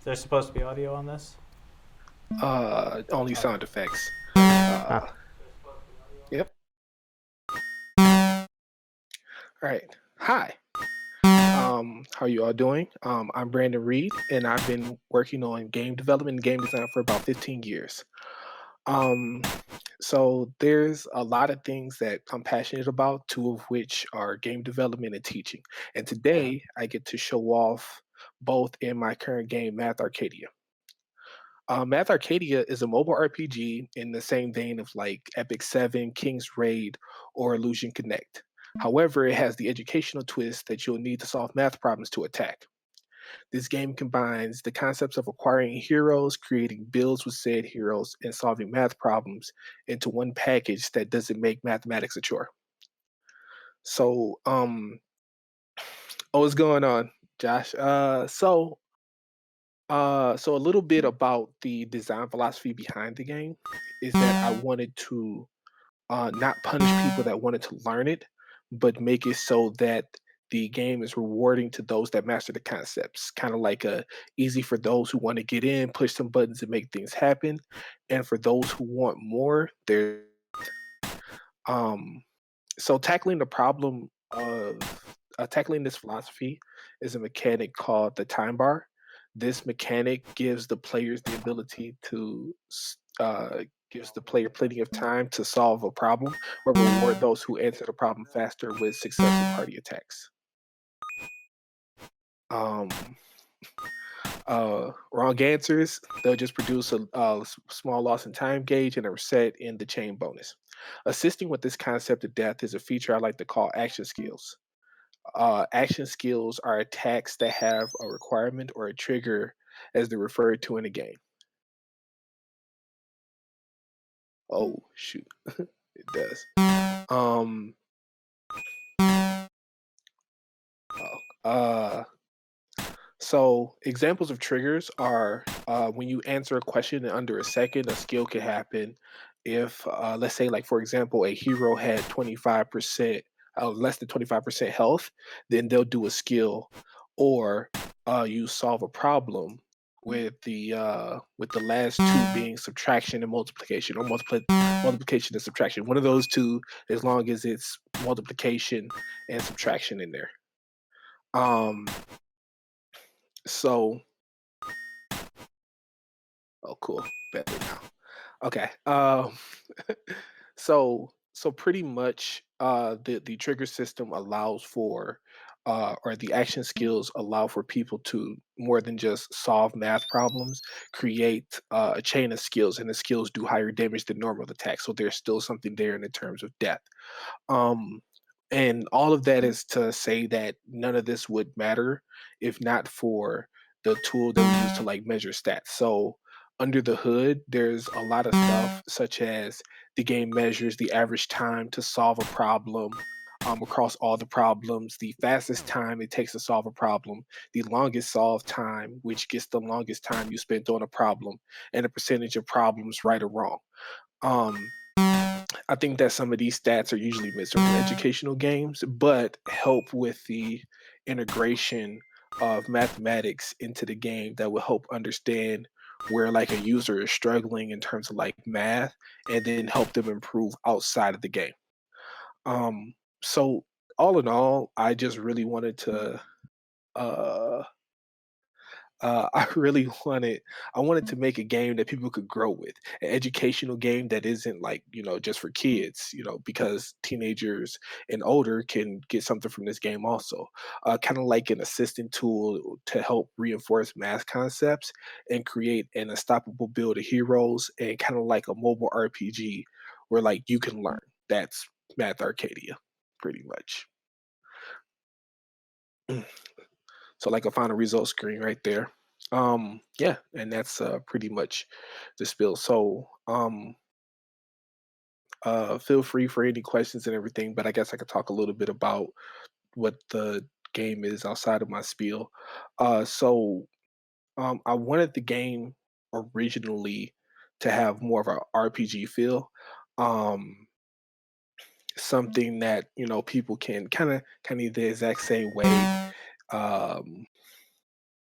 There's supposed to be audio on this? Only Oh. sound effects. Ah. Yep. All right. Hi. How you all doing? I'm Brandon Reed, and I've been working on game development and game design for about 15 years. Um, so there's a lot of things that I'm passionate about, two of which are game development and teaching. And today I get to show off both in my current game, Math Arcadia. Math Arcadia is a mobile RPG in the same vein of like Epic 7, King's Raid, or Illusion Connect. However, it has the educational twist that you'll need to solve math problems to attack. This game combines the concepts of acquiring heroes, creating builds with said heroes, and solving math problems into one package that doesn't make mathematics a chore. So, what's going on, Josh? So a little bit about the design philosophy behind the game is that I wanted to not punish people that wanted to learn it, but make it so that the game is rewarding to those that master the concepts. Kind of like easy for those who want to get in, push some buttons and make things happen, and for those who want more, there. Um, so tackling the problem of tackling this philosophy is a mechanic called the time bar. This mechanic gives the players the ability to gives the player plenty of time to solve a problem, or reward those who answer the problem faster with successive party attacks. Um, Wrong answers, they'll just produce a small loss in time gauge and a reset in the chain bonus. Assisting with this concept of death is a feature I like to call action skills. Action skills are attacks that have a requirement or a trigger as they're referred to in a game. Oh shoot, it does. Um, oh, so examples of triggers are when you answer a question in under a second, a skill can happen. If let's say, like for example, a hero had 25%, less than 25% health, then they'll do a skill, or you solve a problem with the last two being subtraction and multiplication, or multiplication and subtraction. One of those two, as long as it's multiplication and subtraction in there. Um, so Oh, cool. Better now. Okay. So pretty much, the trigger system allows for, or the action skills allow for people to more than just solve math problems, create a chain of skills, and the skills do higher damage than normal attacks. So there's still something there in the terms of death. Um, and all of that is to say that none of this would matter if not for the tool that we use to like measure stats. So under the hood, there's a lot of stuff such as the game measures the average time to solve a problem across all the problems, the fastest time it takes to solve a problem, the longest solve time, which gets the longest time you spent on a problem, and the percentage of problems right or wrong. Um, I think that some of these stats are usually missed from educational games, but help with the integration of mathematics into the game that will help understand where like a user is struggling in terms of like math and then help them improve outside of the game. Um, so all in all, I just really wanted to uh I really I wanted to make a game that people could grow with, an educational game that isn't like, just for kids, because teenagers and older can get something from this game also. Kind of like an assistant tool to help reinforce math concepts and create an unstoppable build of heroes, and kind of like a mobile RPG where like you can learn. That's Math Arcadia, pretty much. So like a final result screen right there. Yeah, and that's pretty much the spill. So feel free for any questions and everything, but I guess I could talk a little bit about what the game is outside of my spiel. I wanted the game originally to have more of a RPG feel. Um Something that, people can kind of the exact same way. Um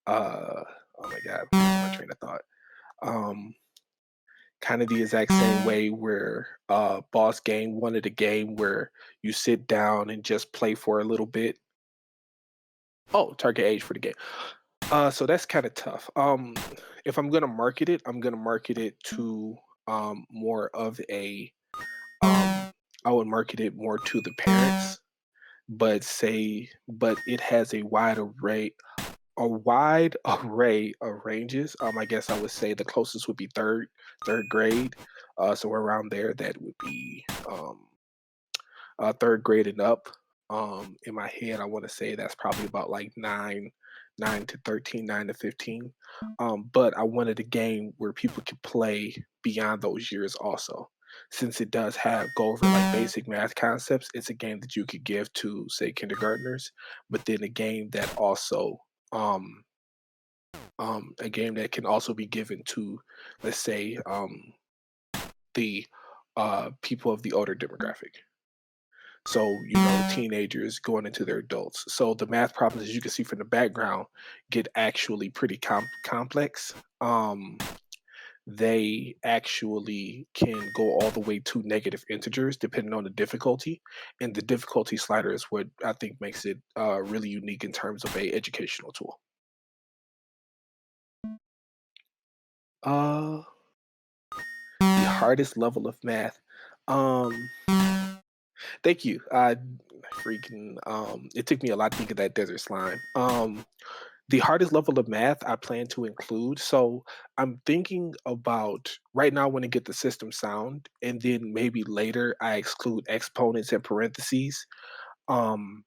uh Oh my god, lost my train of thought. Um, Kind of the exact same way where Boss Game wanted a game where you sit down and just play for a little bit. Oh, target age for the game. So that's kind of tough. If I'm gonna market it, I'm gonna market it to more of a I would market it more to the parents, but it has a wide array of ranges. I guess I would say the closest would be third grade. So around there, that would be third grade and up. In my head, I want to say that's probably about like 9 to 13, 9 to 15. But I wanted a game where people could play beyond those years also. Since it does have go over like basic math concepts, it's a game that you could give to say kindergartners, but then a game that also um, a game that can also be given to, let's say, the people of the older demographic. So, teenagers going into their adults. So the math problems, as you can see from the background, get actually pretty complex. They actually can go all the way to negative integers depending on the difficulty. And the difficulty slider is what I think makes it really unique in terms of a educational tool. Uh, the hardest level of math. Um, Thank you. It took me a lot to think of that desert slime. The hardest level of math I plan to include. So I'm thinking about right now I want to get the system sound, and then maybe later I exclude exponents and parentheses. Um,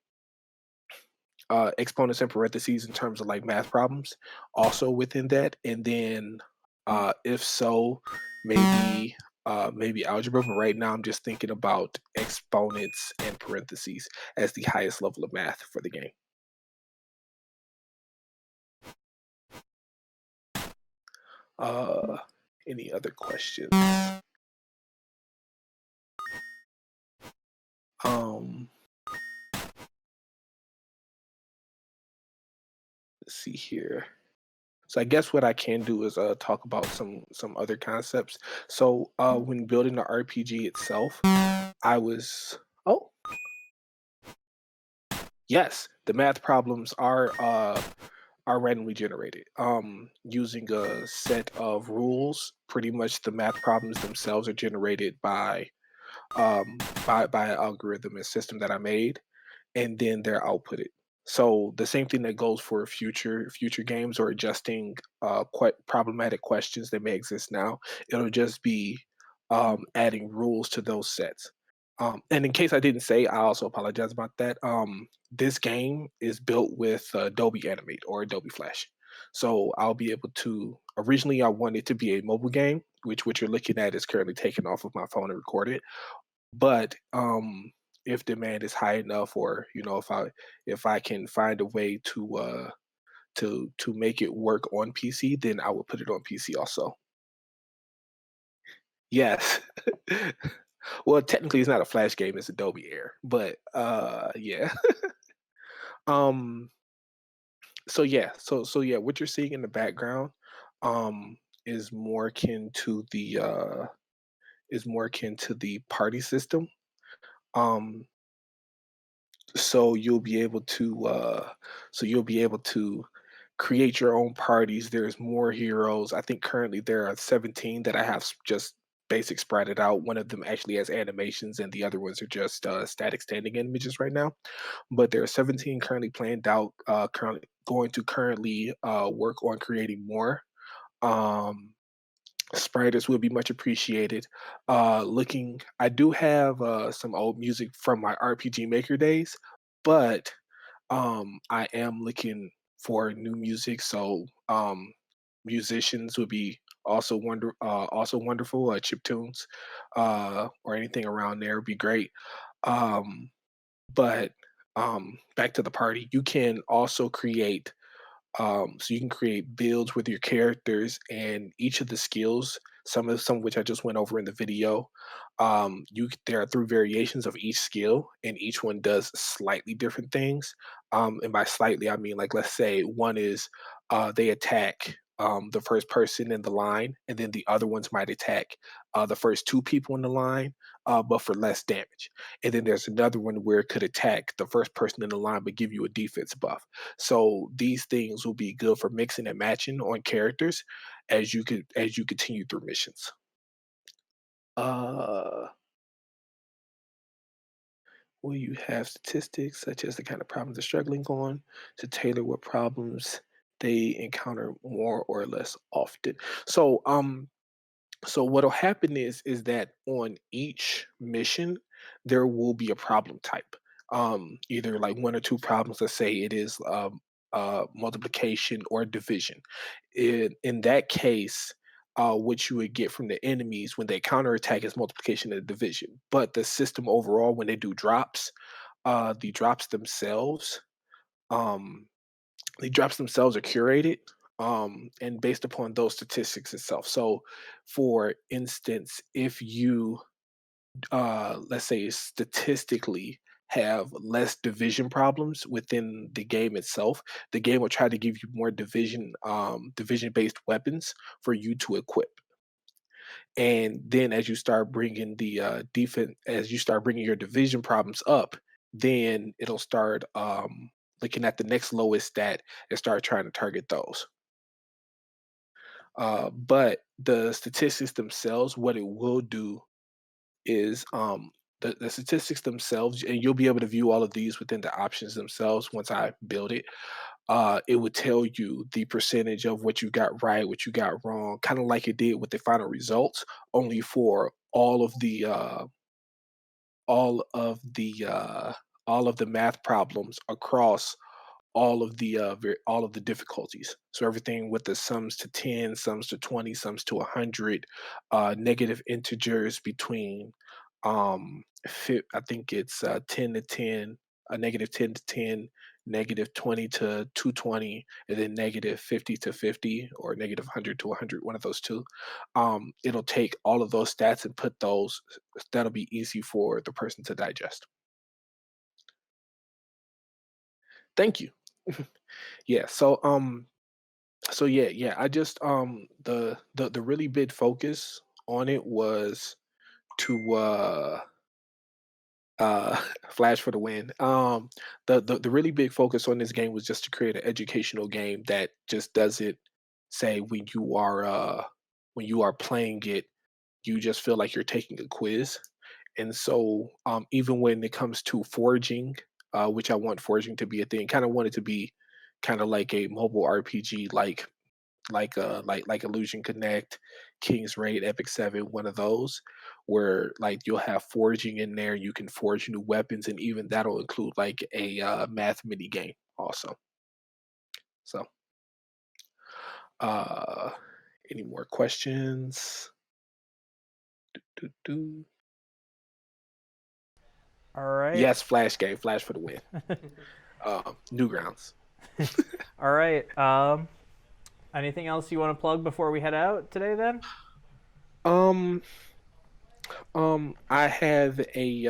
Exponents and parentheses in terms of like math problems also within that, and then if so, maybe maybe algebra. But right now I'm just thinking about exponents and parentheses as the highest level of math for the game. Uh, any other questions? Um, let's see here. So I guess what I can do is talk about some other concepts. So when building the RPG itself, I was oh yes, the math problems are randomly generated using a set of rules. Pretty much the math problems themselves are generated by an algorithm and system that I made, and then they're outputted. So the same thing that goes for future games or adjusting quite problematic questions that may exist now. It'll just be adding rules to those sets. And in case I didn't say, I also apologize about that. This game is built with Adobe Animate or Adobe Flash. So I'll be able to. Originally, I wanted it to be a mobile game, which what you're looking at is currently taken off of my phone and recorded. But if demand is high enough, or if I can find a way to make it work on PC, then I will put it on PC also. Yes. Well, technically, it's not a Flash game; it's Adobe Air. But yeah. um. So yeah. So yeah. What you're seeing in the background, is more akin to the party system. Um. So you'll be able to create your own parties. There's more heroes. I think currently there are 17 that I have just basic sprited out. One of them actually has animations, and the other ones are just static standing images right now. But there are 17 currently planned out. Currently going to currently work on creating more. Um, Spiders will be much appreciated. I do have some old music from my RPG Maker days, but I am looking for new music. So musicians would be also wonderful. Chip tunes, or anything around there would be great. Um, but back to the party, you can also create so you can create builds with your characters and each of the skills, some of which I just went over in the video. There are three variations of each skill, and each one does slightly different things. And by slightly, I mean like let's say one is they attack the first person in the line, and then the other ones might attack the first two people in the line, but for less damage. And then there's another one where it could attack the first person in the line, but give you a defense buff. So these things will be good for mixing and matching on characters as you continue through missions. Uh, will you have statistics such as the kind of problems they're struggling on to tailor what problems they encounter more or less often? So So what'll happen is that on each mission, there will be a problem type. Either like one or two problems. Let's say it is multiplication or division. In that case, what you would get from the enemies when they counterattack is multiplication and division. But the system overall, when they do drops, the drops themselves, um, are curated and based upon those statistics itself. So, for instance, if you, let's say, statistically have less division problems within the game itself, the game will try to give you more division based weapons for you to equip. And then as you start bringing the defense, as you start bringing your division problems up, then it'll start looking at the next lowest stat and start trying to target those. But the statistics themselves, what it will do is the statistics themselves, and you'll be able to view all of these within the options themselves once I build it. It would tell you the percentage of what you got right, what you got wrong, kind of like it did with the final results, only for all of the all of the math problems across all of the difficulties. So everything with the sums to 10, sums to 20, sums to 100, negative integers between I think it's 10 to 10, a negative 10 to 10, negative 20 to 220, and then negative 50 to 50 or negative 100 to 100, one of those two. It'll take all of those stats and put those, that'll be easy for the person to digest. Thank you. Yeah. So yeah, I just the really big focus on it was to flash for the win. The really big focus on this game was just to create an educational game that just doesn't say when you are playing it, you just feel like you're taking a quiz. And so even when it comes to forging, which I want forging to be a thing, kind of want it to be kind of like a mobile RPG like Illusion Connect, King's Raid, Epic 7, one of those, where like you'll have forging in there, you can forge new weapons, and even that'll include like a math mini game also. So, uh, any more questions? Doo-doo. All right. Yes, Flash game, Flash for the win. Newgrounds. All right. Anything else you want to plug before we head out today then? Um, I have a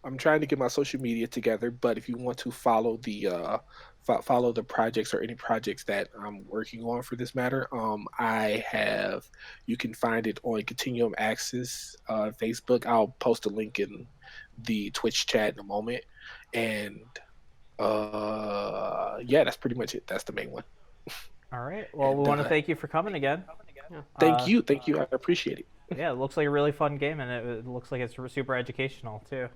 I'm trying to get my social media together, but if you want to follow follow the projects or any projects that I'm working on for this matter, I have you can find it on Continuum Access Facebook. I'll post a link in the Twitch chat in a moment. And yeah, that's pretty much it. That's the main one. All right. Well, we And want to thank you for coming again. Yeah. thank you. I appreciate it. Yeah, it looks like a really fun game, and it looks like it's super educational too.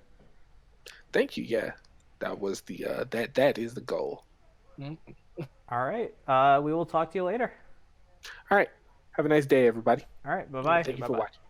Thank you. Yeah, that was the that is the goal. Mhm. All right. We will talk to you later. All right. Have a nice day, everybody. All right. Bye And bye. thank you for watching.